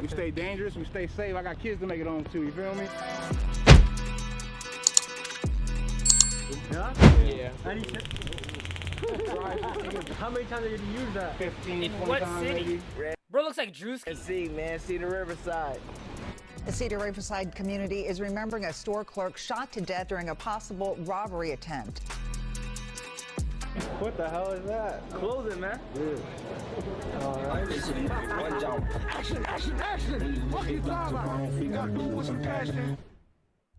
We stay dangerous, we stay safe. I got kids to make it home too, you feel me? Yeah? Yeah. How many times are you going to use that? 15, In 20 what times city? maybe. Bro looks like Drewski. And see, man, see the Riverside. The Cedar Riverside community is remembering a store clerk shot to death during a possible robbery attempt. What the hell is that? Close it, man. Yeah. All right. One jump. Action, action, action! Fuck you, you gotta do it with some passion.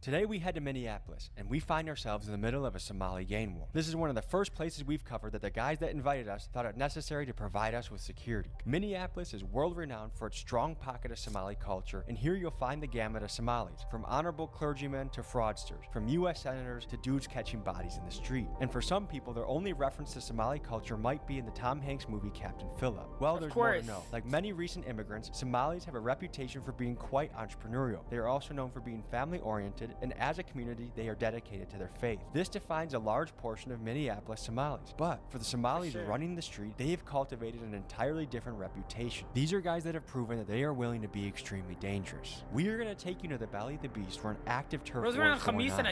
Today we head to Minneapolis, and we find ourselves in the middle of a Somali gang war. This is one of the first places we've covered that the guys that invited us thought it necessary to provide us with security. Minneapolis is world-renowned for its strong pocket of Somali culture, and here you'll find the gamut of Somalis, from honorable clergymen to fraudsters, from U.S. senators to dudes catching bodies in the street. And for some people, their only reference to Somali culture might be in the Tom Hanks movie Captain Phillip. Well, there's more to know. Like many recent immigrants, Somalis have a reputation for being quite entrepreneurial. They are also known for being family-oriented, and as a community, they are dedicated to their faith. This defines a large portion of Minneapolis Somalis. But for the Somalis running the street, they have cultivated an entirely different reputation. These are guys that have proven that they are willing to be extremely dangerous. We are going to take you to the belly of the beast where an active turf war is going on.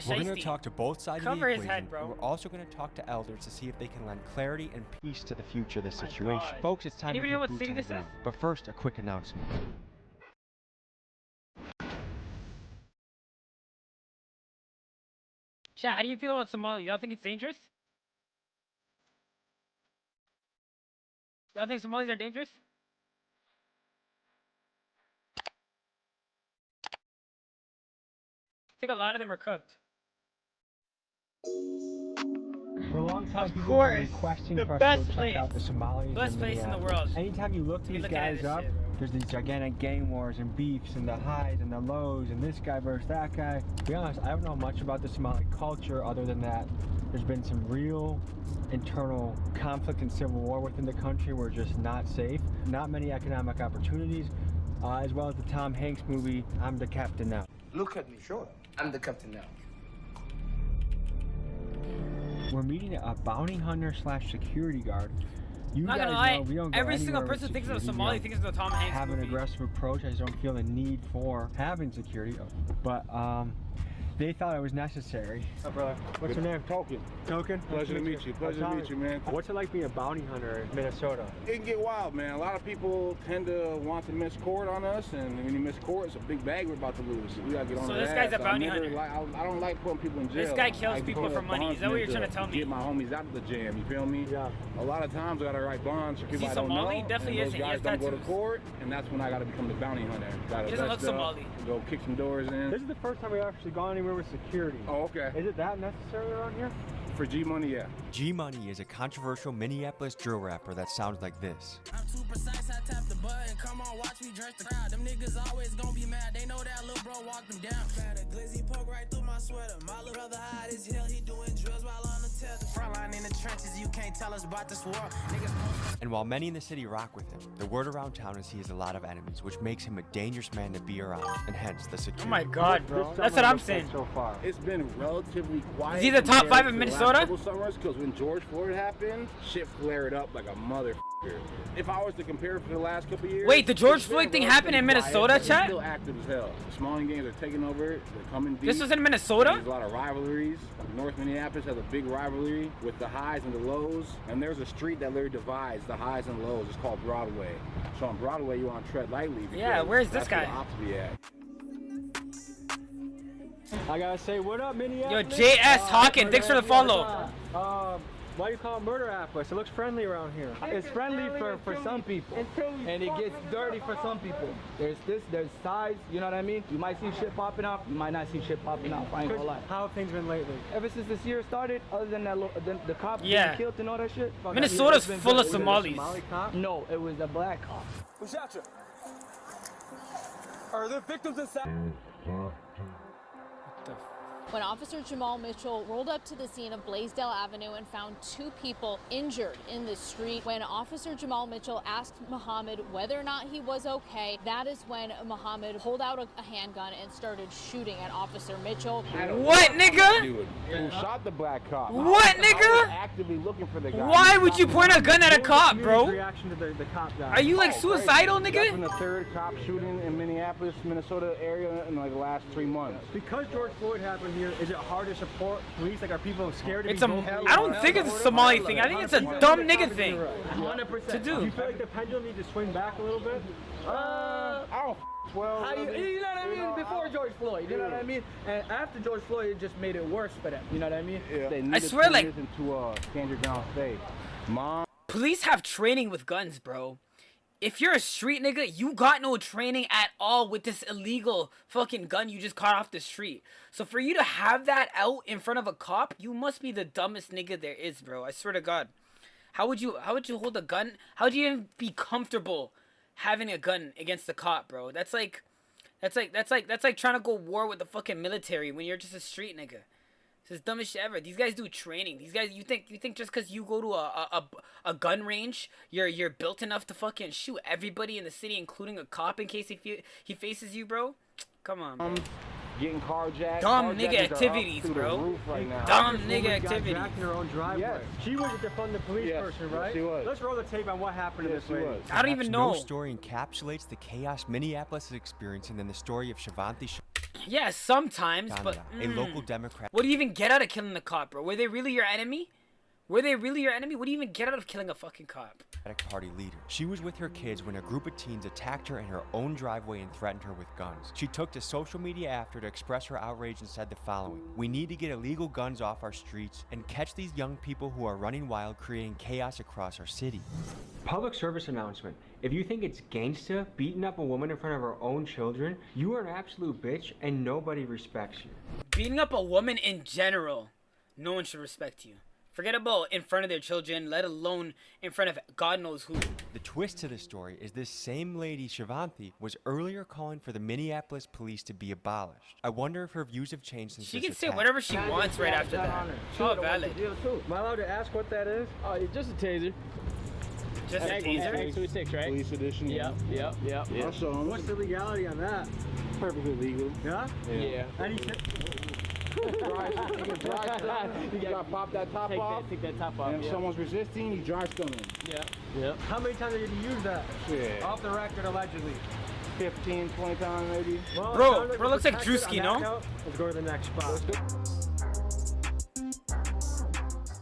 We're going to talk to both sides of the equation, and we're also going to talk to elders to see if they can lend clarity and peace to the future of this situation. Folks, it's time to know what city this is? But first, a quick announcement. Chat, how do you feel about Somalia? Y'all think it's dangerous? Y'all think Somalis are dangerous? I think a lot of them are cooked. For a long time, Of course, questioning the for us best to place. check out the Somalis. Best place in the world. Anytime you look To be these looking at guys this up, shit, bro. there's these gigantic gang wars and beefs and the highs and the lows and this guy versus that guy. To be honest, I don't know much about the Somali culture other than that there's been some real internal conflict and civil war within the country. We're just not safe. Not many economic opportunities, as well as the Tom Hanks movie, I'm the Captain Now. Look at me. Sure. I'm the captain now. We're meeting a bounty hunter slash security guard. You Not guys gonna lie, know we don't go every single anywhere with person thinks of security. Somali We thinks of the Tom Hanks have an movie. aggressive approach. I just don't feel the need for having security, but they thought it was necessary. Oh, brother. What's your name? Token. Token? Pleasure to meet you. Pleasure to meet you, man. What's it like being a bounty hunter in Minnesota? It can get wild, man. A lot of people tend to want to miss court on us, and when you miss court, it's a big bag we're about to lose. We gotta get on So the this ass. guy's a bounty hunter. I don't like putting people in jail. This guy kills I like people putting for money. Is that what you're trying to tell me? Get my homies out of the jam. You feel me? Yeah. A lot of times I gotta write bonds for people he I don't Somali? know. Definitely and isn't. those He has guys don't go to tattoos. court, and that's when I gotta become the bounty hunter. Gotta He doesn't look vest up, Somali. Go kick some doors in. This is the first time we've actually gone anywhere with security. Oh, okay. Is it that necessary around here? For G Money, yeah. G Money is a controversial Minneapolis drill rapper that sounds like this. I'm too precise, I tap the button. Come on, watch me dress the crowd. Them niggas always gonna be mad. They know that little bro walked them down. Had a glizzy poke right through my sweater. My little brother hide as hell. He doing drills while on the tether. Frontline in the trenches, you can't tell us about this war. Niggas And while many in the city rock with him, the word around town is he has a lot of enemies, which makes him a dangerous man to be around, and hence the security. Oh my god, bro. This That's summer what I'm looks like saying. so far. It's been relatively quiet. Is he the top compared 5 in to the Minnesota? last couple summers, because when George Floyd happened, shit flared up like a motherfucker. If I was to compare it for the last couple years. Wait, the George it's been Floyd thing happened in relatively Minnesota, quiet, but it's chat? still active as hell. The Somali gangs are taking over. They're coming deep. This was in Minnesota? There's a lot of rivalries. North Minneapolis has a big rivalry with the highs and the lows. And there's a street that literally divides the highs and lows. It's called Broadway. So on Broadway, you want to tread lightly. Yeah, where's this that's guy? where the ops be at. I gotta say, what up, Minneapolis? Yo, JS Hawkin, thanks for the follow. Why do you call it Murderapolis? It looks friendly around here. It's friendly for some people, and it gets dirty for some people. There's size, you know what I mean? You might see shit popping up, you might not see shit popping up, I ain't gonna lie. How have things been lately? Ever since this year started, other than that, the cop Yeah. getting killed and all that shit. Minnesota's it's been full of good. Somalis. Somali cop? No, it was a black cop. Who shot you? Are there victims inside? when Officer Jamal Mitchell rolled up to the scene of Blaisdell Avenue and found 2 people injured in the street. When Officer Jamal Mitchell asked Muhammad whether or not he was okay, that is when Muhammad pulled out a handgun and started shooting at Officer Mitchell. What, nigga? Dude, who shot the black cop? What, I was nigga? actively looking for the guy. Why would you point a gun at a What was cop, the bro? reaction to the cop guy? Are you like suicidal, That's been nigga? the 3rd cop shooting in Minneapolis, Minnesota area in like the last 3 months. Because George Floyd happened here, is it hard to support police? Like, are people scared to It's be a. vocal? I don't think it's a Somali thing. I think it's a dumb nigga thing 100%. to Do you do. feel like the pendulum needs to swing back a little bit? I don't well. How you know what I mean? Before George Floyd, you know what I mean? And after George Floyd, it just made it worse for them. You know what I mean? Yeah. They I needed swear, 2 like- years into stand your ground state. Mom. Police have training with guns, bro. If you're a street nigga, you got no training at all with this illegal fucking gun you just caught off the street. So for you to have that out in front of a cop, you must be the dumbest nigga there is, bro. I swear to God. How would you hold a gun? How would you even be comfortable having a gun against the cop, bro? That's like trying to go war with the fucking military when you're just a street nigga. It's the dumbest shit ever. These guys do training. These guys, you think just because you go to a gun range, you're built enough to fucking shoot everybody in the city, including a cop, in case he faces you, bro? Come on, bro. Getting carjacked. Dumb Carjackings nigga are up activities, through the bro. roof right now. Dumb This nigga woman got activities. jacked in her own driveway. Yes. She was a defund police Yes. person, Yes, right? she was. Let's roll the tape on what happened to Yes, this she lady. was. I don't even know. No story encapsulates the chaos Minneapolis is experiencing than the story of Shivanti Yeah, sometimes, but Shandra, a local Democrat. what do you even get out of killing the cop, bro? Were they really your enemy? Were they really your enemy? What do you even get out of killing a fucking cop? Party leader. She was with her kids when a group of teens attacked her in her own driveway and threatened her with guns. She took to social media after to express her outrage and said the following: "We need to get illegal guns off our streets and catch these young people who are running wild, creating chaos across our city." Public service announcement. If you think it's gangsta beating up a woman in front of her own children, you are an absolute bitch and nobody respects you. Beating up a woman in general, no one should respect you. Forget about in front of their children, let alone in front of God knows who. The twist to this story is this same lady, Shivanti, was earlier calling for the Minneapolis police to be abolished. I wonder if her views have changed since She this can say attack. whatever she wants right after that. It's all valid. Am I allowed to ask what that is? Oh, it's just a taser. Just a taser. X26, right? Police edition. Yep. I'll show them. What's the legality on that? Perfectly legal. Yeah? Yeah. Any You gotta pop that top off. Take that top off. And if Yeah. someone's resisting, you dry stun them. Yeah. How many times did you use that? Shit. Off the record, allegedly. 15, 20 times maybe. Well, Bro, it sounds bro looks like we're protected Drewski, on that no? note. Let's go to the next spot.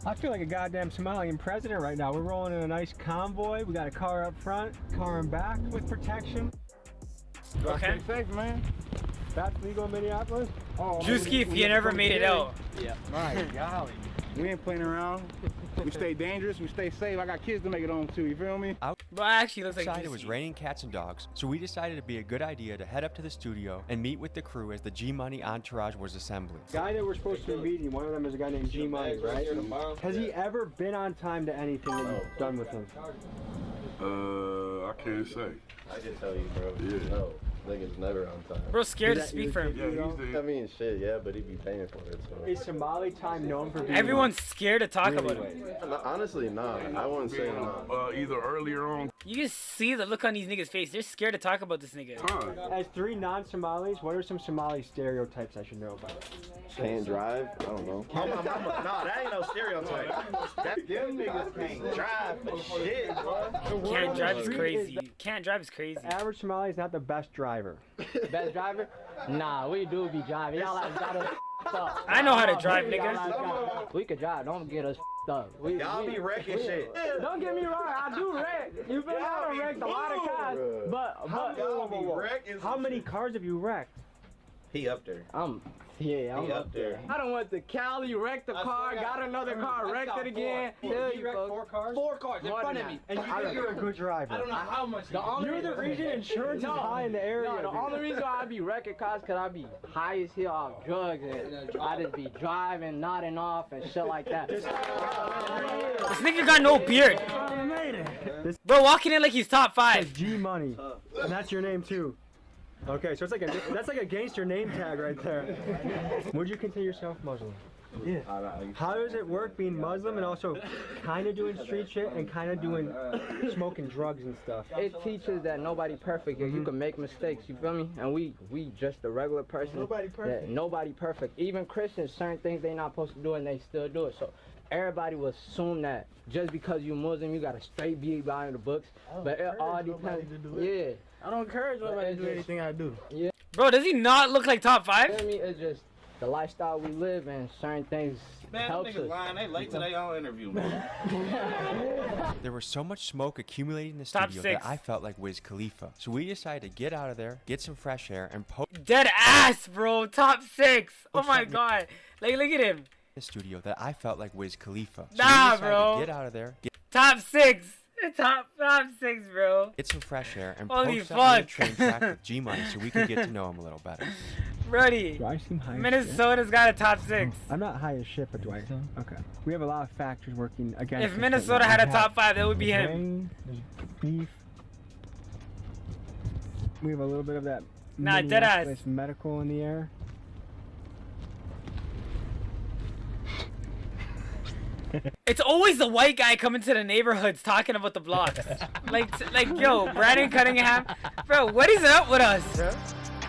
I feel like a goddamn Somalian president right now. We're rolling in a nice convoy. We got a car up front, car in back with protection. Okay. Stay safe, man. That's legal in Minneapolis? Oh, Drewski, if you never made it out. My golly. We ain't playing around. We stay dangerous. We stay safe. I got kids to make it home too. You feel me? But actually, looks like Outside it was Drewski. raining cats and dogs, so we decided it'd be a good idea to head up to the studio and meet with the crew as the G-Money entourage was assembling. Guy that we're supposed to be meeting, one of them is a guy named G Money, right? Has he ever been on time to anything that you've done with him? I can't say. I can tell you, bro. Yeah. No, nigga's never on time. Bro, scared to speak for him. Yeah, I mean, shit, yeah, but he be paying for it, so. Is Somali time known for being Everyone's scared to talk about him. Honestly, nah. I wouldn't say nah. either earlier on. You can see the look on these niggas' face. They're scared to talk about this nigga. As 3 non-Somalis, what are some Somali stereotypes I should know about? Can't drive? I don't know. Oh, my mama. Nah, that ain't no stereotype. Them niggas can't drive for shit, bro. Can't drive is crazy. Can't drive is crazy. The average Somali is not the best driver. Best driver? Nah, we do be driving. Y'all like got us up. I know how to drive, nigga. We could drive. Don't get us up. Y'all be wrecking shit. Don't get me wrong. I do wreck. You feel me? I done wrecked a lot of cars. But Y'all be wrecking how many cars have you wrecked? He up there. I'm He up there. I done went to Cali, wrecked the car, got another car, wrecked it again. Tell you, folks. 4 cars? 4 cars in front of me. And you think you're a good driver. I don't know how much. You're the reason insurance is high in the area. No, the only reason why I be wrecking cars because I be high as hell off drugs and I just be driving, nodding off and shit like that. This nigga got no beard. Bro, walking in like he's top 5. G Money. And that's your name too. Okay, so it's like that's like a gangster name tag right there. Would you consider yourself Muslim? Yeah. How does it work being Muslim and also kind of doing street shit and kind of doing smoking drugs and stuff? It teaches that nobody perfect. You can make mistakes. You feel me? And we just a regular person. Nobody perfect. Yeah, nobody perfect. Even Christians, certain things they not supposed to do and they still do it. So everybody will assume that just because you Muslim, you gotta straight be behind the books. But it all depends. Yeah. I don't encourage nobody to do anything I do. Yeah. Bro, does he not look like top 5? Feel me? It's just the lifestyle we live and certain things helps us. Lying. They late to their own interview, man. There was so much smoke accumulating in the Top studio 6. that I felt like Wiz Khalifa. So we decided to get out of there, get some fresh air, and post Dead ass, bro. Top 6. Oh my god. Like, look at him. the studio that I felt like Wiz Khalifa. So Nah, we decided bro. to get out of there, Top 6. Top 6, bro. get some fresh air, and Holy post that little fuck. train track with G-Money so we could get to know him a little better. Brody. Do I seem high as shit? Minnesota's got a top 6. I'm not high as shit, but do I? Okay. We have a lot of factors working against If us Minnesota right now. had a top 5, that would be There's him. rain, there's beef. We have a little bit of that Nah, dead ass. Minneapolis medical in the air. It's always the white guy coming to the neighborhoods talking about the blocks. like, yo, Brandon Cunningham. Bro, what is up with us?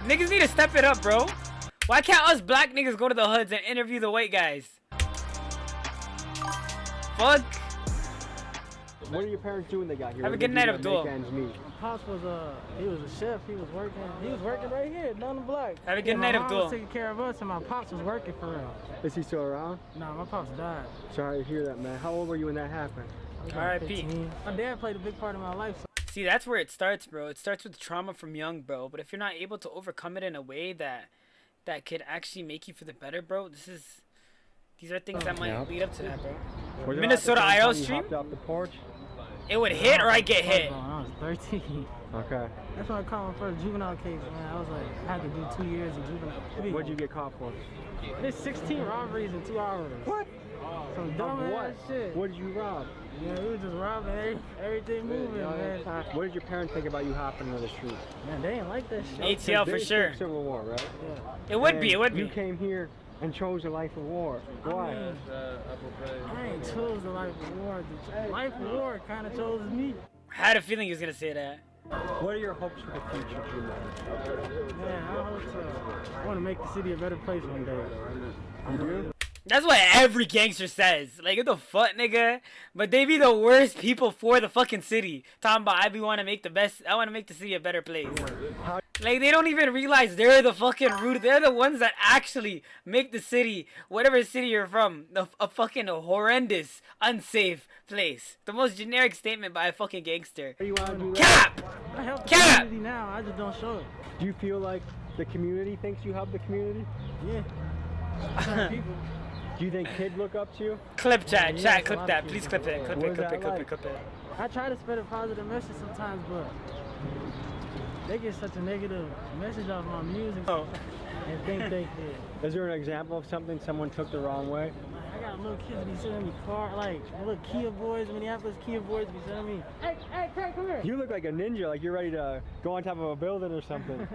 Niggas need to step it up, bro. Why can't us black niggas go to the hoods and interview the white guys? Fuck. What are your parents doing? They got here. Have a What good do night, they do to Abdul. make ends meet? Pops was he was a chef. He was working right here down the block. Have a good my night, mom Abdul. was taking care of us, and my pops was working for real. Is he still around? Nah, my pops died. Sorry to hear that, man. How old were you when that happened? I was R.I.P. 15. My dad played a big part in my life. So See, that's where it starts, bro. It starts with trauma from young, bro. But if you're not able to overcome it in a way that could actually make you for the better, bro, these are things that might lead up to that, bro. Was it Minnesota like the IO first time stream? you hopped off the porch? It would hit or I get hit. when I was 13. Okay. That's when I caught my first juvenile case, man. I was like, I had to do 2 years in juvenile. What'd you get caught for? There's 16 robberies in 2 hours. What? Some dumb Of what? ass shit. What did you rob? Yeah, we was just robbing everything moving, man. What did your parents think about you hopping into the street? Man, they didn't like that shit. ATL for They sure. took Civil War, right? Yeah. It would And be, it would You be. came here and chose a life of war. Why? I ain't chose the life of war. The life of war kind of chose me. I had a feeling he was gonna say that. What are your hopes for the future, G-Man? Man, I want to make the city a better place one day. You do? That's what every gangster says. Like, what the fuck, nigga? But they be the worst people for the fucking city. Talking about, I want to make the city a better place. Like, they don't even realize they're the fucking root. They're the ones that actually make the city, whatever city you're from, a fucking horrendous, unsafe place. The most generic statement by a fucking gangster. What do you want to do? Cap! I help the Cap! community now. I just don't show it. Do you feel like the community thinks you help the community? Yeah. Certain people. Do you think kids look up to you? Clip chat, Yeah, chat, a clip lot that. of Please people. clip it, clip What it, is clip that it, clip it, like? clip it. I try to spread a positive message sometimes, but they get such a negative message off my music Oh. and think they did. Is there an example of something someone took the wrong way? I got little kids be sending me little Kia boys, Minneapolis Kia boys be sending me, hey, Craig, come here. You look like a ninja, like you're ready to go on top of a building or something.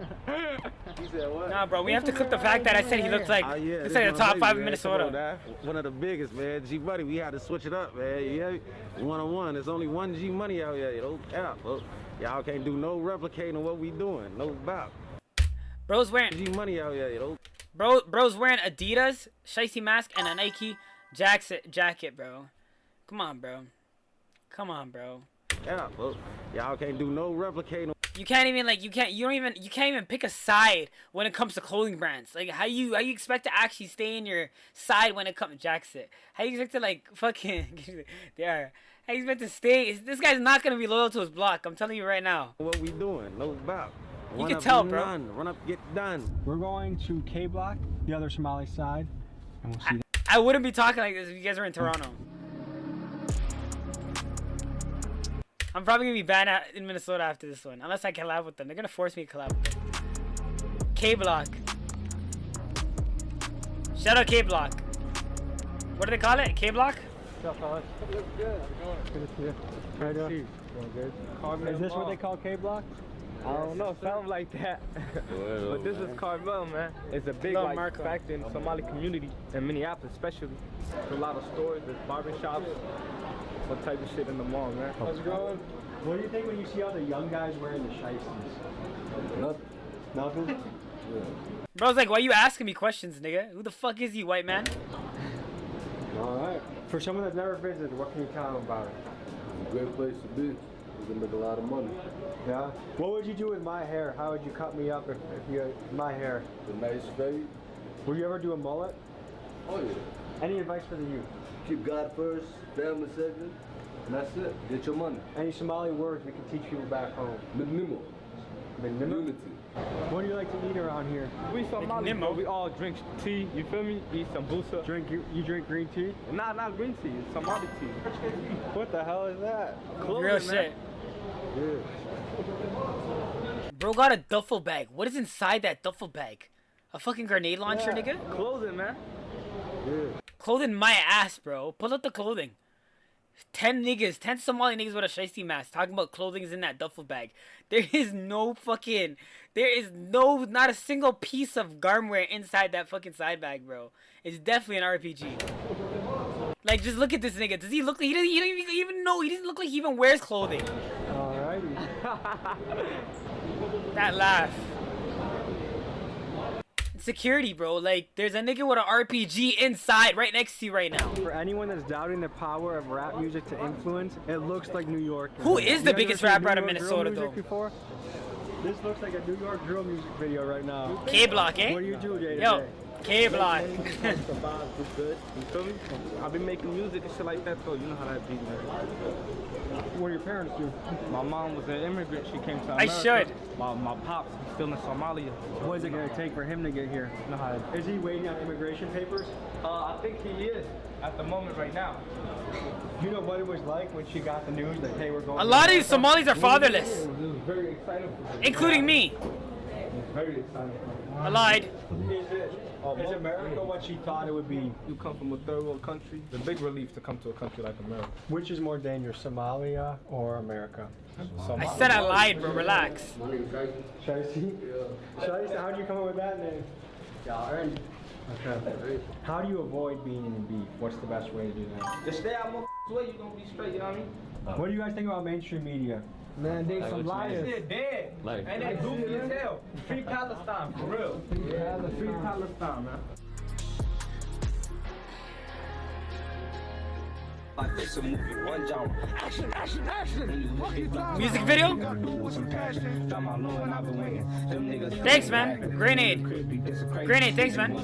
He said what? Nah, bro, we have to clip the fact that I said he looks like, Oh, yeah, looks this like the my top baby, 5 in man. Minnesota. Come on, now. One of the biggest, man. G Money, we had to switch it up, man. Yeah, one-on-one. There's only one G Money out here. No cap. Y'all can't do no replicating what we doing. No bop. Bro's wearing G Money out here. Bro's wearing Adidas, shicey mask, and a Nike jacket, bro. Come on, bro. Come on, bro. Yeah, y'all can't do no replicating. You can't even you can't even pick a side when it comes to clothing brands. Like how you expect to actually stay in your side when it comes Jackson? How you expect to like fucking there? How you expect to stay? This guy's not gonna be loyal to his block. I'm telling you right now. What we doing? No bop. You can tell, bro. Run up, get done. We're going to K Block, the other Somali side, and we'll see. I wouldn't be talking like this if you guys were in Toronto. I'm probably gonna be banned in Minnesota after this one, unless I collab with them. They're gonna force me to collab with them. K Block. Shout out K Block. What do they call it? K Block? What's up, fellas? Looks good. Good to see you. How you doing? Doing good. Is this what they call K Block? I don't know, something like that. But this is Carmel, man. It's a big like factor in the Somali community in Minneapolis, especially. There's a lot of stores, there's barbershops, all type of shit in the mall, man. How's it going? What do you think when you see all the young guys wearing the shiesties? Nothing? Yeah. Bro's like, why you asking me questions, nigga? Who the fuck is you, white man? Alright. For someone that's never visited, what can you tell them about it? It's a great place to be. You can make a lot of money. Yeah? What would you do with my hair? How would you cut me up if you had my hair? A nice fade. Would you ever do a mullet? Oh yeah. Any advice for the youth? Keep God first, family second, and that's it. Get your money. Any Somali words we can teach people back home? Minimo. Unity. What do you like to eat around here? We Somali, bro. We all drink tea, you feel me? Eat sambusa. You drink green tea? Nah, not green tea. It's Somali tea. What the hell is that? Real shit. Yeah. Bro got a duffel bag. What is inside that duffel bag? A fucking grenade launcher, nigga? Clothing, man. Yeah. Clothing my ass, bro. Pull out the clothing. 10 Somali niggas with a shiesty mask talking about clothing is in that duffel bag. There is no, not a single piece of garment inside that fucking side bag, bro. It's definitely an RPG. Like, just look at this nigga. Does he look like, he doesn't even know, he doesn't look like he even wears clothing. Alrighty. That laugh. Security, bro. Like, there's a nigga with an RPG inside right next to you right now. For anyone that's doubting the power of rap music to influence, it looks like New York. Who is the biggest rapper out of Minnesota, though? Before? This looks like a New York drill music video right now. K-Block, eh? What do you do day to Yo, day? K-Block. Good. You feel me? I've been making music and shit like that, so you know how that be, man. What do your parents do? My mom was an immigrant. She came to America. I should. My pops is still in Somalia. What is it going to take for him to get here? You know how is he waiting on immigration papers? I think he is at the moment right now. You know what it was like when she got the news that they were going? A lot of these Somalis are fatherless. It was very exciting for her. Including me. It was very exciting. I lied. Is America what she thought it would be? You come from a third world country. It's a big relief to come to a country like America. Which is more dangerous, Somalia or America? I said I lied, bro. Relax. Shaisi? Shaisi, how did you come up with that name? Yeah, earned. Okay. How do you avoid being in beef? What's the best way to do that? Just stay out my way, you're gonna be straight, you know what I mean? What do you guys think about mainstream media? Man, they some liars. They're dead. Like, and they goofy as hell. Free Palestine, for real. Yeah, the free Palestine, man. Music video? Thanks, man. Grenade. Grenade, thanks, man.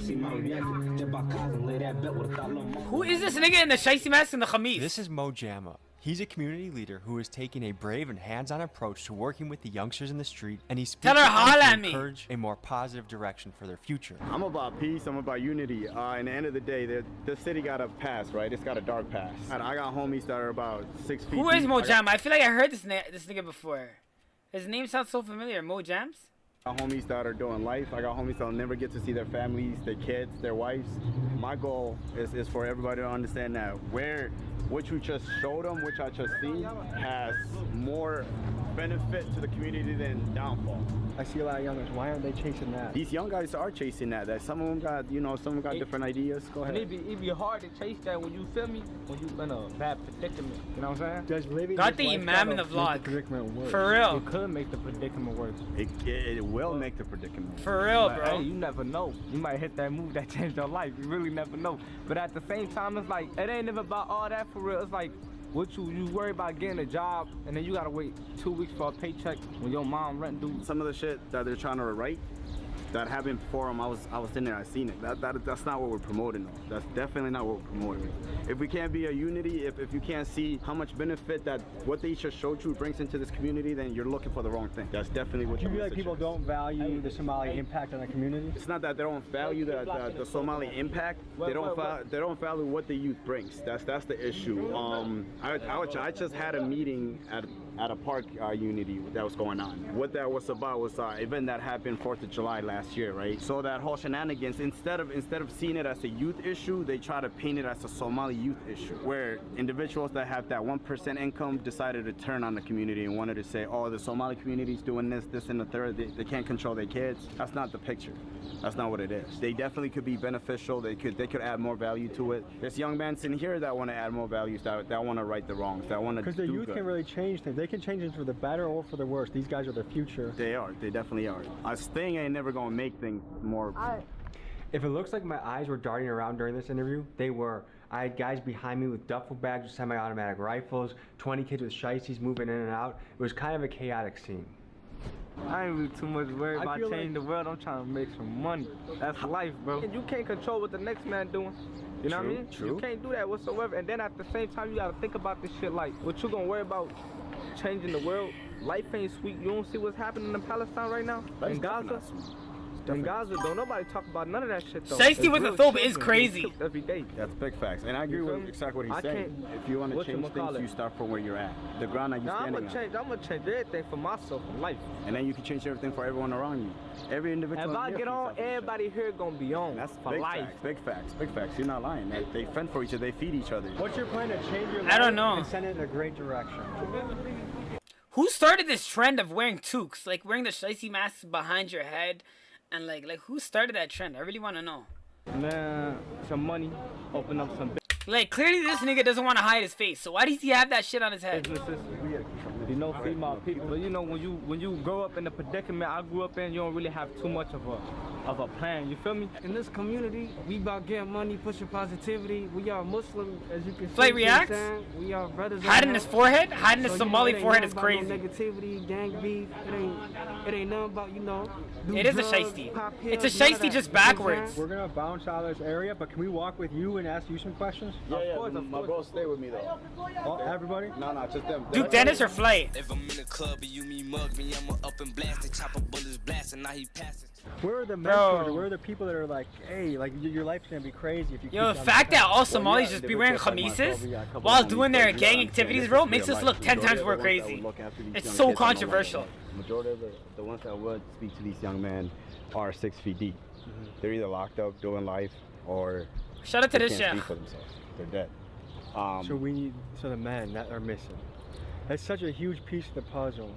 Who is this nigga in the shiesty mask and the khamis? This is Mo Jamma. He's a community leader who is taking a brave and hands-on approach to working with the youngsters in the street, and he's speaking to encourage a more positive direction for their future. I'm about peace, I'm about unity. In the end of the day, the city got a past, right? It's got a dark past. I got homies that are about 6 feet. Who is Mo Jamma? I feel like I heard this nigga before. His name sounds so familiar. Mo Jams? I got homies that are doing life. I got homies that'll never get to see their families, their kids, their wives. My goal is for everybody to understand that what you just showed them, which I just seen, has more benefit to the community than downfall. I see a lot of young guys. Why aren't they chasing that? These young guys are chasing that. Some of them got, some of them got different ideas. Go ahead. And it'd be hard to chase that when you feel me, when you in a bad predicament. You know what I'm saying? Just living got the imam in the vlog. For real. It could make the predicament worse. It will make the predicament worse. For real, bro. Hey, you never know. You might hit that move that changed your life. You really never know. But at the same time, it's like, it ain't even about all that for real. It's like, what you worry about getting a job, and then you gotta wait 2 weeks for a paycheck when your mom rent due. Some of the shit that they're trying to write that happened before them, I was in there, I seen it. That's not what we're promoting though. That's definitely not what we're promoting. If we can't be a unity, if you can't see how much benefit that what they just showed you brings into this community, then you're looking for the wrong thing. That's definitely what you're. Do you feel like people don't value the Somali impact on the community? It's not that they don't value the Somali impact. They don't value what the youth brings. That's the issue. I just had a meeting at a park unity that was going on. What that was about was an event that happened 4th of July last year, right? So that whole shenanigans, instead of seeing it as a youth issue, they try to paint it as a Somali youth issue, where individuals that have that 1% income decided to turn on the community and wanted to say, oh, the Somali community's doing this, and the third. They can't control their kids. That's not the picture. That's not what it is. They definitely could be beneficial. They could add more value to it. There's young men in here that want to add more values, that want to right the wrongs, that want to do because the youth good. can really change things. They can change things for the better or for the worse. These guys are the future. They are. They definitely are. Us thing ain't never gonna make things more. If it looks like my eyes were darting around during this interview, they were. I had guys behind me with duffel bags with semi-automatic rifles, 20 kids with shiesties moving in and out. It was kind of a chaotic scene. I ain't really too much worried about changing the world. I'm trying to make some money. That's life, bro. And you can't control what the next man doing. You know what I mean? True. You can't do that whatsoever. And then at the same time, you gotta think about this shit like, what you gonna worry about changing the world? Life ain't sweet. You don't see what's happening in Palestine right now? In Gaza? In Gaza, don't nobody talk about none of that shit though. Shiesty with a thobe is crazy. Every day. That's big facts, and I agree with exactly what he's saying. If you want to change things, you start from where you're at, the ground that you're standing on. I'm gonna change everything for myself in life, and then you can change everything for everyone around you. Every individual. If I get on, everybody here gonna be on. That's for big life. Facts, big facts, big facts. You're not lying. They fend for each other. They feed each other. What's your plan to change your life? I don't know. And send it in a great direction? Who started this trend of wearing toques, like wearing the shiesty masks behind your head, and like who started that trend? I really want to know. Man, some money, open up some. Like clearly this nigga doesn't want to hide his face, so why does he have that shit on his head? You know, female people, but you know when you grow up in the predicament I grew up in, you don't really have too much of a plan. You feel me? In this community, we about getting money, pushing positivity. We are Muslim, as you can see. Flight reacts. We are brothers. Hiding his forehead, hiding his Somali forehead is No crazy. negativity, gang beef. It ain't nothing about It is a shiesty. It's a shiesty just backwards. We're gonna bounce out of this area, but can we walk with you and ask you some questions? Of course. My bros stay with me though. Everybody? No, just them. Duke Dennis or Flight? If I'm in the club and you me mug me, I'ma up and blast it, chopper bullets blasting, now he passing. Where are the mentors? Where are the people that are like, hey, like your life's gonna be crazy if you Yo, keep the fact that all Somalis just be wearing khamises while doing their gang activities, bro, makes us look 10 times more crazy. It's so controversial. Majority of the ones that would speak to these young men are 6 feet deep. They're either locked up doing life or shout out to this shit. shit. Speak for themselves. They're dead. So the men that are missing. That's such a huge piece of the puzzle.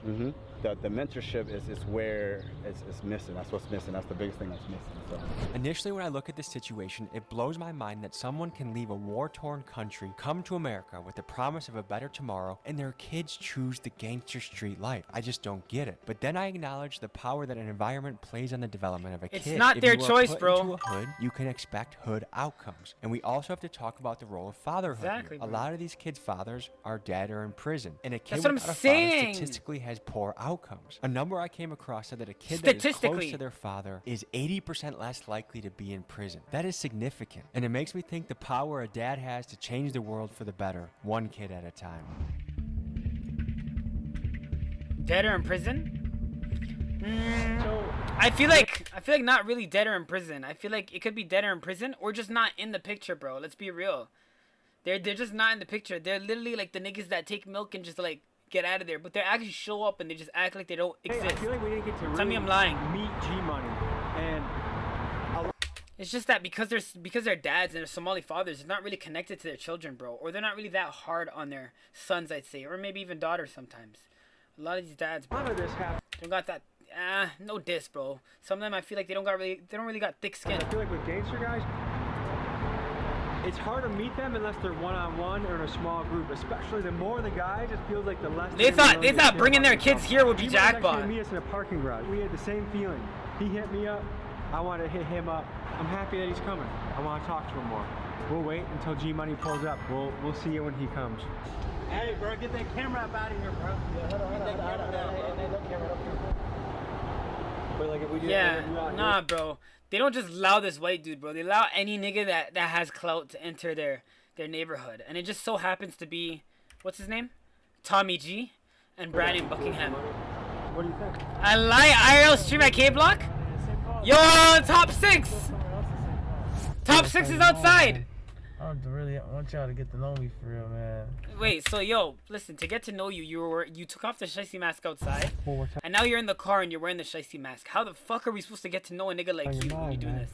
The mentorship is where it's missing. That's what's missing. That's the biggest thing that's missing. So. Initially, when I look at this situation, it blows my mind that someone can leave a war-torn country, come to America with the promise of a better tomorrow, and their kids choose the gangster street life. I just don't get it. But then I acknowledge the power that an environment plays on the development of a kid. It's not their choice, put bro. Into a hood, you can expect hood outcomes. And we also have to talk about the role of fatherhood. Exactly, a lot of these kids' fathers are dead or in prison, and a kid That's what I'm without a saying. father statistically has poor outcomes. A number I came across said that a kid that is close to their father is 80% less likely to be in prison. That is significant, and it makes me think the power a dad has to change the world for the better, one kid at a time. Dead or in prison? I feel like not really dead or in prison. I feel like it could be dead or in prison or just not in the picture, bro. Let's be real. They're just not in the picture. They're literally like the niggas that take milk and just like get out of there, but they actually show up and they just act like they don't exist. I feel like we didn't get to Tell me I'm lying. meet G-Money, and it's just that because they're dads and they're Somali fathers, they're not really connected to their children, bro, or they're not really that hard on their sons, I'd say, or maybe even daughters sometimes. A lot of these dads, bro, don't got that. No diss, bro. Some of them I feel like they don't really got thick skin. I feel like with gangster guys, it's hard to meet them unless they're one-on-one or in a small group. Especially the more the guys, it feels like the less. They thought bringing their kids here would be jackpot. He meet us in a parking garage. We had the same feeling. He hit me up. I wanted to hit him up. I'm happy that he's coming. I want to talk to him more. We'll wait until G-Money pulls up. We'll see you when he comes. Hey, bro, get that camera up out of here, bro. Yeah, nah, bro. They don't just allow this white dude, bro. They allow any nigga that has clout to enter their neighborhood. And it just so happens to be, what's his name? Tommy G and Brandon Buckingham. What do you think? I lie, IRL stream at K-Block? Yo, top 6! Top 6 is outside! I really want y'all to get to know me for real, man. Wait, so yo, listen, to get to know you, you took off the shiesty mask outside, and now you're in the car and you're wearing the shiesty mask. How the fuck are we supposed to get to know a nigga like you when you doing this?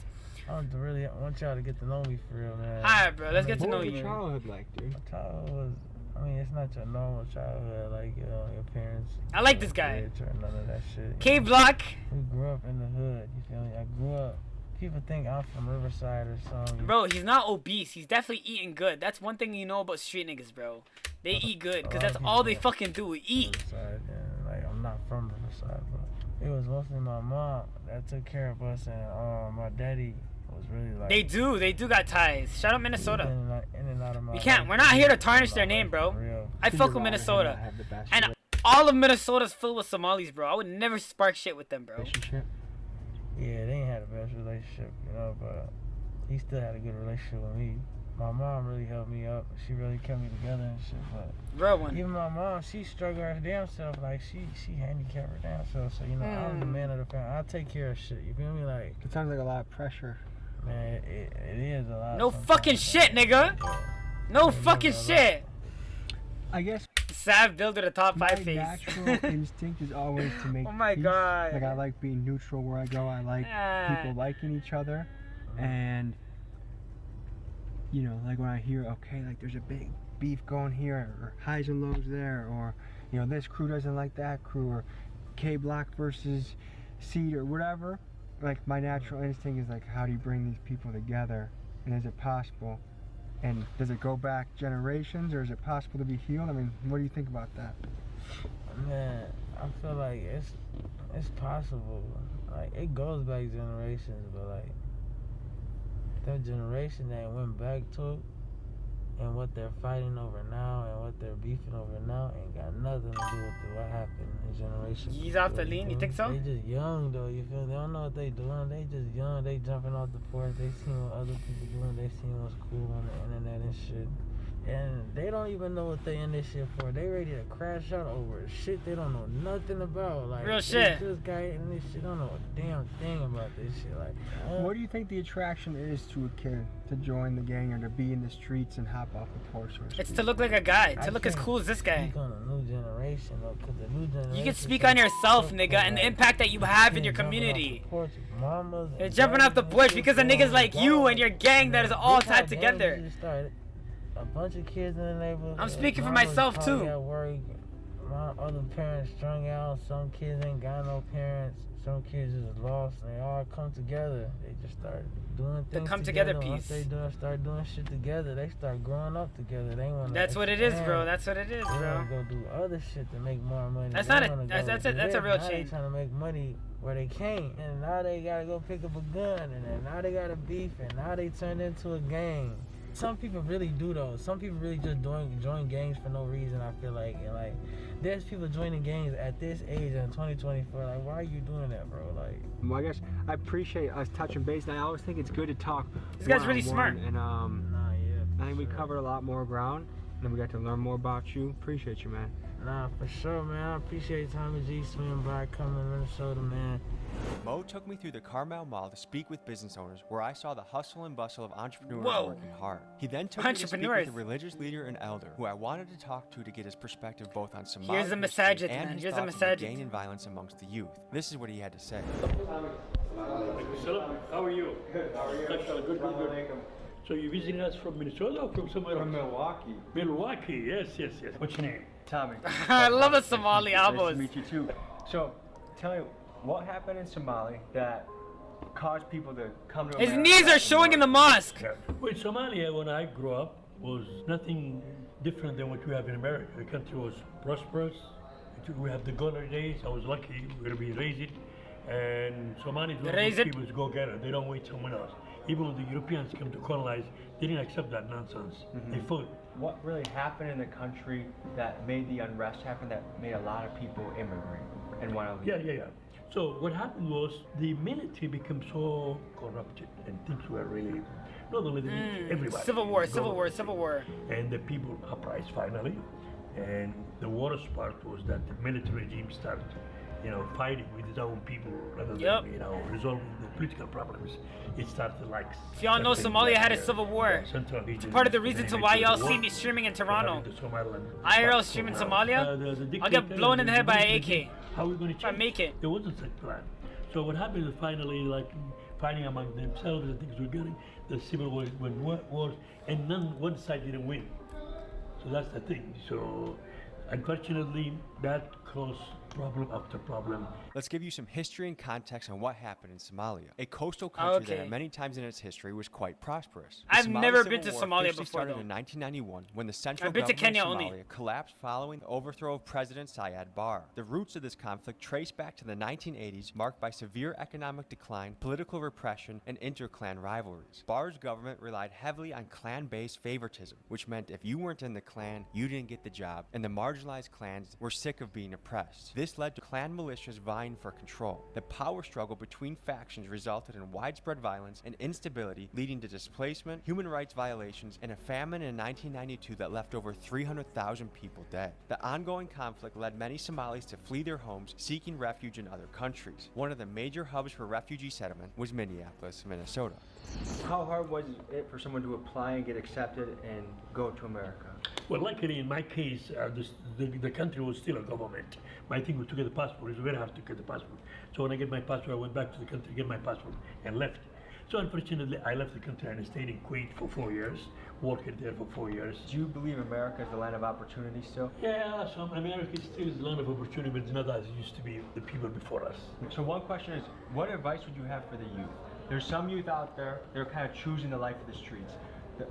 I really want y'all to get to know me for real, man. Alright, bro, let's get to know What was you. your childhood like, dude? My childhood was, I mean, it's not your normal childhood, like, you know, your parents. I like this guy. Rich or none of that shit. K Block. We grew up in the hood, you feel me? I grew up. People think I'm from Riverside or something. Bro, he's not obese. He's definitely eating good. That's one thing you know about street niggas, bro. They eat good, because that's all they fucking do, eat. Riverside, and, like, I'm not from Riverside, but it was mostly my mom that took care of us, and my daddy was really like... They do got ties. Shout out Minnesota. In and out of my We can't. life. We're not here to tarnish their name, bro. I fuck with Minnesota. And all of Minnesota's filled with Somalis, bro. I would never spark shit with them, bro. Yeah, they ain't had the best relationship, you know, but he still had a good relationship with me. My mom really helped me up. She really kept me together and shit, but real one. Even my mom, she struggled her damn self. Like, she handicapped her damn self. So, you know, I'm the man of the family. I take care of shit. You feel me? Like, it sounds like a lot of pressure. Man, it is a lot. No fucking shit, nigga. No fucking shit. I guess Sav builder the top 5 face. My natural instinct is always to make Oh my peace. god. Like, I like being neutral where I go. I like people liking each other. And, you know, like when I hear, okay, like there's a big beef going here, or highs and lows there, or, you know, this crew doesn't like that crew, or K Block versus Seed or whatever. Like, my natural instinct is like, how do you bring these people together? And is it possible? And does it go back generations, or is it possible to be healed? I mean, what do you think about that? Man, I feel like it's possible. Like, it goes back generations, but like that generation that went back to it and what they're fighting over now and what they're beefing over now ain't got nothing to do with what happened in generation. He's off the lean, you think so? They just young though, you feel me? They don't know what they doing. They just young. They jumping off the porch. They seen what other people doing. They seen what's cool on the internet and shit. And they don't even know what they in this shit for. They ready to crash out over shit they don't know nothing about. Like, real shit. This guy in this shit don't know a damn thing about this shit. Like, what do you think the attraction is to a kid to join the gang or to be in the streets and hop off the porch? It's to look like a guy, to look as cool as this guy. Speak on a new generation though, cause the new generation. You can speak on yourself, nigga, and the impact that you have in your community. You're jumping off the porch because of niggas like you and your gang that is all tied together. A bunch of kids in the neighborhood. I'm speaking for myself too. At work, my other parents strung out. Some kids ain't got no parents. Some kids just lost. And they all come together. They just start doing things. The come together piece. Once they start doing shit together, they start growing up together. They want. That's what it is, bro. That's what it is, bro. They want to go do other shit to make more money. That's not a. That's a real change. They trying to make money where they can't, and now they gotta go pick up a gun, and then now they gotta beef, and now they turned into a gang. Some people really do though. Some people really just join gangs for no reason, I feel like. And like, there's people joining gangs at this age in 2024. Like, why are you doing that, bro? Like, well, I guess I appreciate us touching base, and I always think it's good to talk. This guy's really smart. And I think we covered a lot more ground, and then we got to learn more about you. Appreciate you, man. Nah, for sure, man. I appreciate Tommy G swinging by, coming to Minnesota, man. Mo took me through the Carmel Mall to speak with business owners, where I saw the hustle and bustle of entrepreneurs working hard. He then took me to speak with a religious leader and elder, who I wanted to talk to get his perspective both on Somali Here's a history masajid, and man. his Here's a thoughts on masajid. gang and violence amongst the youth. This is what he had to say. How are you? Good. How are you? Good. So you visiting us from Minnesota or from somewhere else? From Milwaukee. Milwaukee, yes. What's your name? Tommy. I love a Somali album. Nice to meet you too. So, tell me, what happened in Somali that caused people to come to His America? knees are showing in the mosque. Well, Somalia, when I grew up, was nothing different than what we have in America. The country was prosperous. We have the golden days. I was lucky. We're going to be raised. And Somalis don't people to go get it. They don't wait someone else. Even when the Europeans came to colonize, they didn't accept that nonsense. They fought. What really happened in the country that made the unrest happen, that made a lot of people immigrate and want to leave? Yeah. So what happened was the military became so corrupted and things were really, not only the military, everybody. Civil war. And the people uprised finally. And the worst part was that the military regime started fighting with his own people rather than, Yep. resolving the political problems. It started like. If y'all know, Somalia had a civil war. Central It's region, part of the reason and to then why it was y'all war. see me streaming in So Toronto. having the Somaliland IRL part. streaming So, Somalia, the I'll get dictator blown in the head by an regime, AK. How are we going to If I change? make it. There wasn't such plan. So what happened is finally, like fighting among themselves, and things were getting the civil wars, and one side didn't win. So that's the thing. So unfortunately, that caused problem after problem. Let's give you some history and context on what happened in Somalia, a coastal country that Okay. at many times in its history was quite prosperous. The I've Somali never Civil been to War Somalia officially before, started though. in 1991 when the central I've been to government Kenya of only. Somalia collapsed following the overthrow of President Syed Barre. The roots of this conflict trace back to the 1980s, marked by severe economic decline, political repression, and inter-clan rivalries. Barre's government relied heavily on clan-based favoritism, which meant if you weren't in the clan, you didn't get the job, and the marginalized clans were sick of being oppressed. This led to clan militias vying for control. The power struggle between factions resulted in widespread violence and instability, leading to displacement, human rights violations, and a famine in 1992 that left over 300,000 people dead. The ongoing conflict led many Somalis to flee their homes, seeking refuge in other countries. One of the major hubs for refugee settlement was Minneapolis, Minnesota. How hard was it for someone to apply and get accepted and go to America? Well, luckily in my case, the country was still a government. My thing was to get the passport. It's very hard to get the passport. So when I get my passport, I went back to the country to get my passport and left. So unfortunately, I left the country and stayed in Kuwait for 4 years, working there for 4 years. Do you believe America is the land of opportunity still? Yeah, so America still is a land of opportunity, but it's not as it used to be the people before us. So one question is, what advice would you have for the youth? There's some youth out there, they're kind of choosing the life of the streets.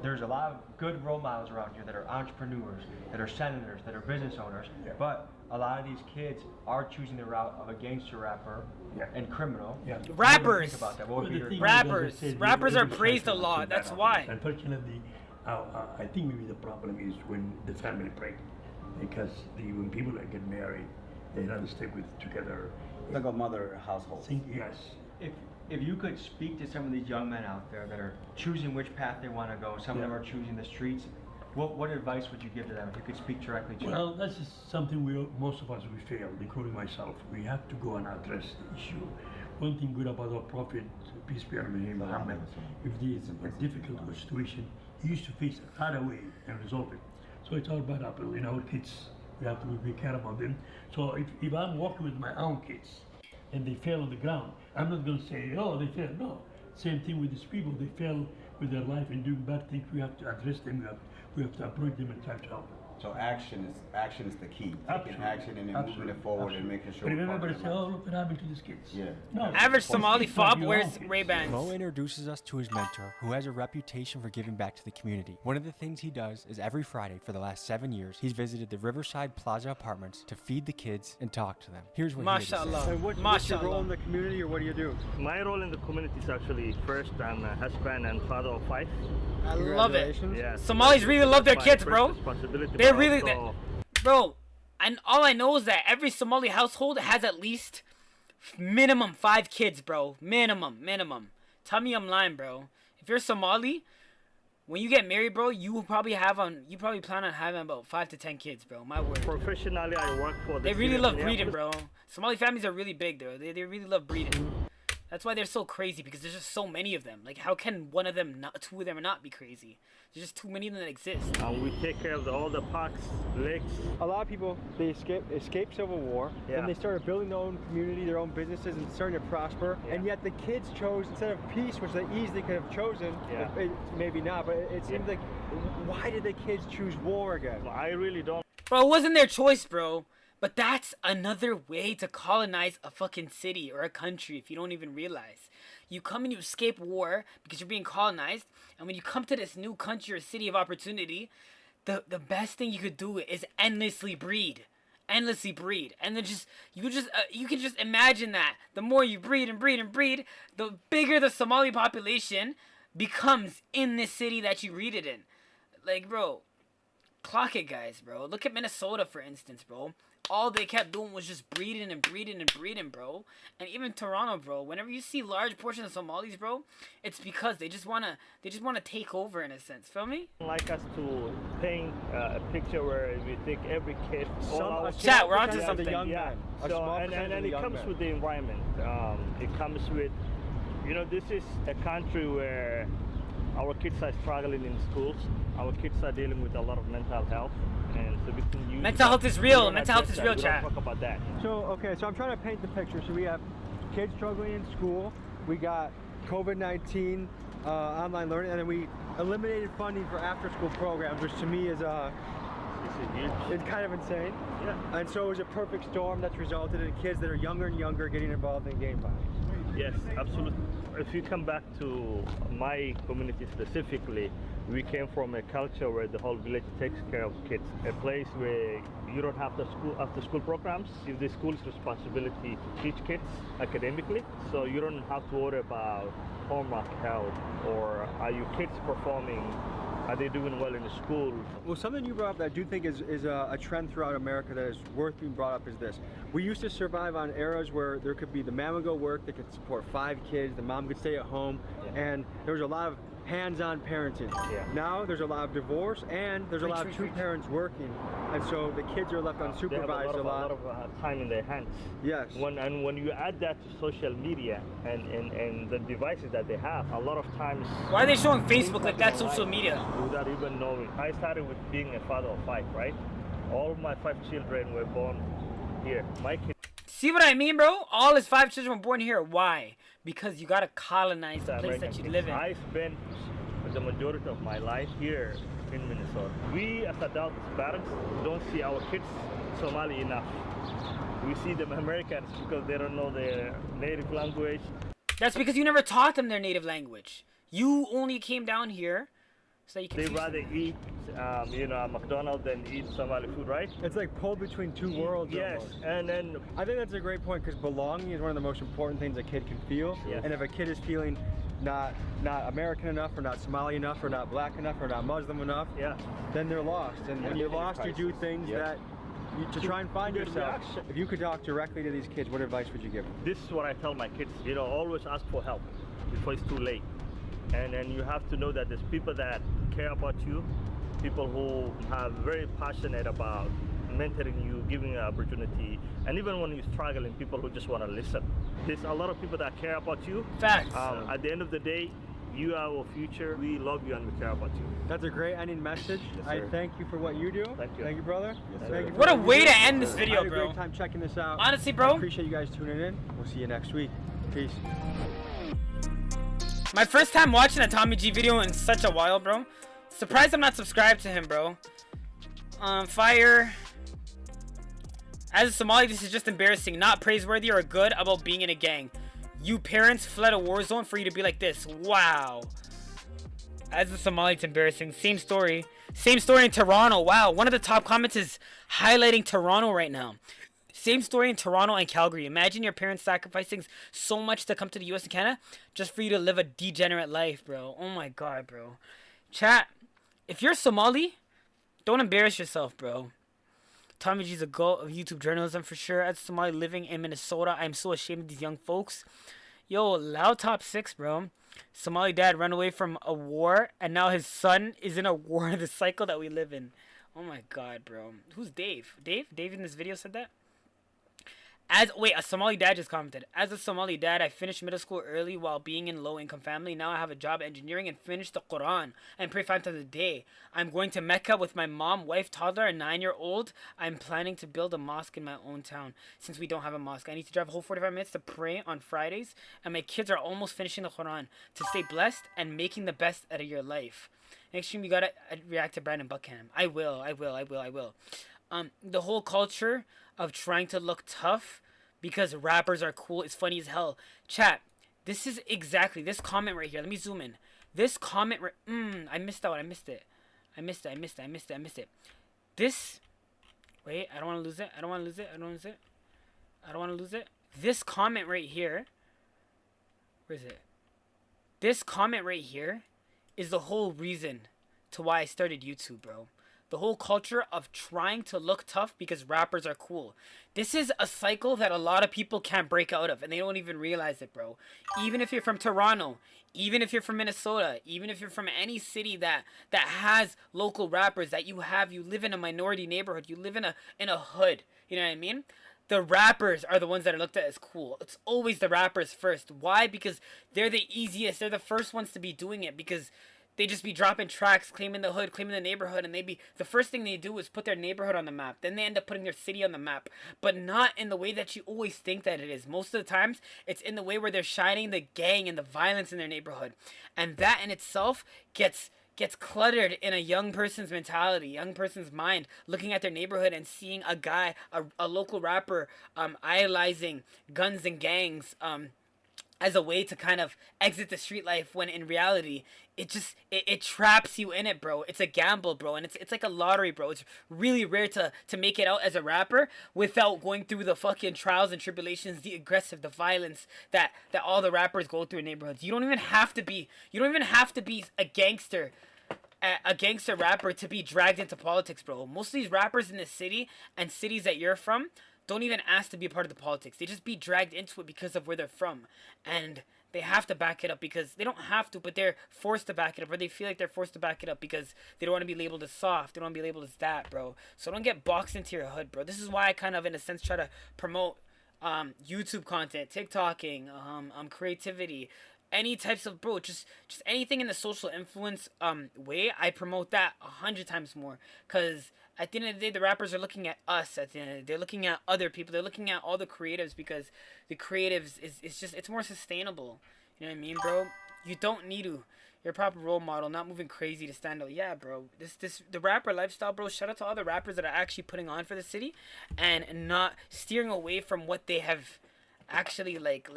There's a lot of good role models around here that are entrepreneurs, that are senators, that are business owners, but a lot of these kids are choosing the route of a gangster rapper and criminal. Yeah. What do you Rappers. think about that? What would be your Rappers. Rappers are praised a lot. That's why. Unfortunately, I think maybe the problem is when the family break, because when people get married, they rather stay together. Like a mother household. Yes. If you could speak to some of these young men out there that are choosing which path they want to go, some of them are choosing the streets, what advice would you give to them if you could speak directly to them? Well, that's just something most of us we failed, including myself. We have to go and address the issue. One thing good about our prophet, peace be upon him, Muhammad, if there's a difficult situation, he used to face it right away and resolve it. So it's all bad apple in our kids. We have to be care about them. So if I'm working with my own kids and they fail on the ground, I'm not going to say, oh, they failed. No. Same thing with these people. They fail with their life and doing bad things. We have to address them. We have to approach them and try to help them. So action is the key. Taking action and then moving it forward and making sure. But remember to say, oh, look what happened to these kids. Yeah. No. Average Somali fob wears Ray-Bans. Mo introduces us to his mentor, who has a reputation for giving back to the community. One of the things he does is every Friday for the last 7 years, he's visited the Riverside Plaza apartments to feed the kids and talk to them. Here's what he had to Mashallah. say. And what's your role in the community, or what do you do? My role in the community is actually first I'm a husband and father of 5. I love it. Yeah, Somalis really love their my kids, first bro. responsibility, They but really, also- bro. And all I know is that every Somali household has at least minimum 5 kids, bro. Minimum. Tell me I'm lying, bro. If you're Somali, when you get married, bro, you probably plan on having about 5 to 10 kids, bro. My word. Professionally, I work for the They really city of love breeding, Minneapolis. bro. Somali families are really big, though. They really love breeding. That's why they're so crazy, because there's just so many of them. Like, how can two of them not be crazy? There's just too many of them that exist. And we take care of all the parks, lakes. A lot of people, they escaped civil war, Yeah. and they started building their own community, their own businesses, and starting to prosper. And yet the kids chose, instead of peace, which they easily could have chosen, maybe not, but it seems like, why did the kids choose war again? I really don't. Bro, it wasn't their choice, bro. But that's another way to colonize a fucking city or a country if you don't even realize. You come and you escape war because you're being colonized, and when you come to this new country or city of opportunity, the best thing you could do is endlessly breed. And then you can just imagine that the more you breed and breed and breed, the bigger the Somali population becomes in this city that you breed it in. Like, bro, clock it, guys, bro. Look at Minnesota, for instance, bro. all they kept doing was just breeding and breeding and breeding, bro. And even Toronto, bro, whenever you see large portions of Somalis, bro, it's because they just wanna take over in a sense. Feel me? Like us to paint a picture where we take every kid. Chat, we're onto something. Yeah. So and it comes with the environment. It comes with, you know, this is a country where our kids are struggling in schools. Our kids are dealing with a lot of mental health, and so we can use mental health is real. Mental health is real, we chat. don't talk about that. So okay, so I'm trying to paint the picture. So we have kids struggling in school. We got COVID-19 online learning, and then we eliminated funding for after-school programs, which to me is it's kind of insane. Yeah. And so it was a perfect storm that's resulted in kids that are younger and younger getting involved in gang violence. Yes, absolutely. If you come back to my community specifically, we came from a culture where the whole village takes care of kids. A place where you don't have the after school programs. It's the school's responsibility to teach kids academically, so you don't have to worry about homework help or are your kids performing. Are they doing well in the school? Well, something you brought up that I do think is a trend throughout America that is worth being brought up is this. We used to survive on eras where there could be the man would go work, they could support 5 kids, the mom could stay at home, and there was a lot of hands-on parenting. Yeah. Now there's a lot of divorce and there's a lot of two parents working, and so the kids are left unsupervised they have a lot of time in their hands. Yes. When you add that to social media and the devices that they have, a lot of times. Why are they showing Facebook like that social media? Without even knowing. I started with being a father of 5, right? All my 5 children were born here. My kids. See what I mean, bro? All his 5 children were born here. Why? Because you gotta colonize the place that you live in. I spent the majority of my life here in Minnesota. We as adults, parents, don't see our kids Somali enough. We see them Americans because they don't know their native language. That's because you never taught them their native language. You only came down here so you can. They rather eat, McDonald's than eat Somali food, right? It's like pulled between 2 worlds. Yes, almost. and then I think that's a great point because belonging is one of the most important things a kid can feel. Yes. And if a kid is feeling not American enough, or not Somali enough, or not black enough, or not Muslim enough, then they're lost. And when you're lost, you do things that to try and find yourself. If you could talk directly to these kids, what advice would you give them? This is what I tell my kids. Always ask for help before it's too late. And then you have to know that there's people that care about you, people who are very passionate about mentoring you, giving you an opportunity, and even when you're struggling, people who just want to listen. There's a lot of people that care about you. Facts. At the end of the day, you are our future. We love you and we care about you. That's a great ending message. Yes, I thank you for what you do. Thank you. Thank you, brother. Yes, thank you what a way to end this I video, had a bro. great time checking this out. Honestly, bro. I appreciate you guys tuning in. We'll see you next week. Peace. My first time watching a Tommy G video in such a while, bro. Surprised I'm not subscribed to him, bro. Fire. As a Somali, this is just embarrassing. Not praiseworthy or good about being in a gang. You parents fled a war zone for you to be like this. Wow. As a Somali, it's embarrassing. Same story. Same story in Toronto. Wow. One of the top comments is highlighting Toronto right now. Same story in Toronto and Calgary. Imagine your parents sacrificing so much to come to the US and Canada just for you to live a degenerate life, bro. Oh my god, bro. Chat, if you're Somali, don't embarrass yourself, bro. Tommy G's a goat of YouTube journalism for sure. As a Somali living in Minnesota, I'm so ashamed of these young folks. Yo, loud top 6, bro. Somali dad ran away from a war, and now his son is in a war. The cycle that we live in. Oh my god, bro. Who's Dave? Dave in this video said that? Wait, a Somali dad just commented. As a Somali dad, I finished middle school early while being in low-income family. Now I have a job engineering and finished the Quran and pray 5 times a day. I'm going to Mecca with my mom, wife, toddler, and 9-year-old. I'm planning to build a mosque in my own town since we don't have a mosque. I need to drive a whole 45 minutes to pray on Fridays, and my kids are almost finishing the Quran. To stay blessed and making the best out of your life. Next stream, you gotta react to Brandon Buckham. I will. The whole culture of trying to look tough because rappers are cool is funny as hell. Chat, this is exactly this comment right here. Let me zoom in. This comment I missed that one. I missed it. This, wait, I don't want to lose it. This comment right here. Where is it? This comment right here is the whole reason to why I started YouTube, bro. the whole culture of trying to look tough because rappers are cool. This is a cycle that a lot of people can't break out of, and they don't even realize it, bro. Even if you're from Toronto, even if you're from Minnesota, even if you're from any city that has local rappers, that you live in a minority neighborhood, you live in a hood, you know what I mean? The rappers are the ones that are looked at as cool. It's always the rappers first. Why? Because they're the easiest. They're the first ones to be doing it, because they just be dropping tracks, claiming the hood, claiming the neighborhood, and the first thing they do is put their neighborhood on the map. Then they end up putting their city on the map, but not in the way that you always think that it is. Most of the times, it's in the way where they're shining the gang and the violence in their neighborhood, and that in itself gets cluttered in a young person's mentality, young person's mind, looking at their neighborhood and seeing a guy, a local rapper, idolizing guns and gangs, as a way to kind of exit the street life, when in reality it traps you in it, bro. It's a gamble, bro, and it's like a lottery, bro. It's really rare to make it out as a rapper without going through the fucking trials and tribulations, the aggressive, the violence that all the rappers go through in neighborhoods. You don't even have to be a gangster rapper to be dragged into politics, bro. Most of these rappers in the city and cities that you're from don't even ask to be a part of the politics. They just be dragged into it because of where they're from. And they have to back it up, because they don't have to, but they're forced to back it up, or they feel like they're forced to back it up because they don't want to be labeled as soft. They don't want to be labeled as that, bro. So don't get boxed into your hood, bro. This is why I kind of, in a sense, try to promote YouTube content, TikToking, creativity, any types of, bro, just anything in the social influence way. I promote that 100 times more, because at the end of the day, the rappers are looking at us. At the end of the day, they're looking at other people. They're looking at all the creatives, because the creatives it's more sustainable. You know what I mean, bro? You don't need to. You're a proper role model, not moving crazy to stand out. Yeah, bro. The rapper lifestyle, bro. Shout out to all the rappers that are actually putting on for the city and not steering away from what they have actually like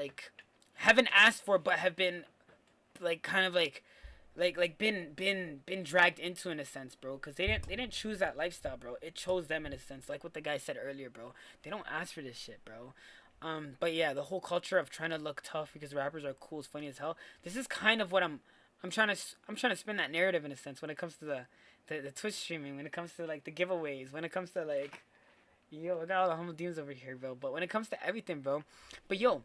haven't asked for, but have been like kind of like been dragged into, in a sense, bro, because they didn't choose that lifestyle, bro. It chose them, in a sense, like what the guy said earlier, bro. They don't ask for this shit, bro. But yeah, the whole culture of trying to look tough because rappers are cool is funny as hell. This is kind of what I'm trying to spin that narrative, in a sense, when it comes to the Twitch streaming, when it comes to like the giveaways, when it comes to like, yo, I got all the humble demons over here, bro. But when it comes to everything, bro. But yo,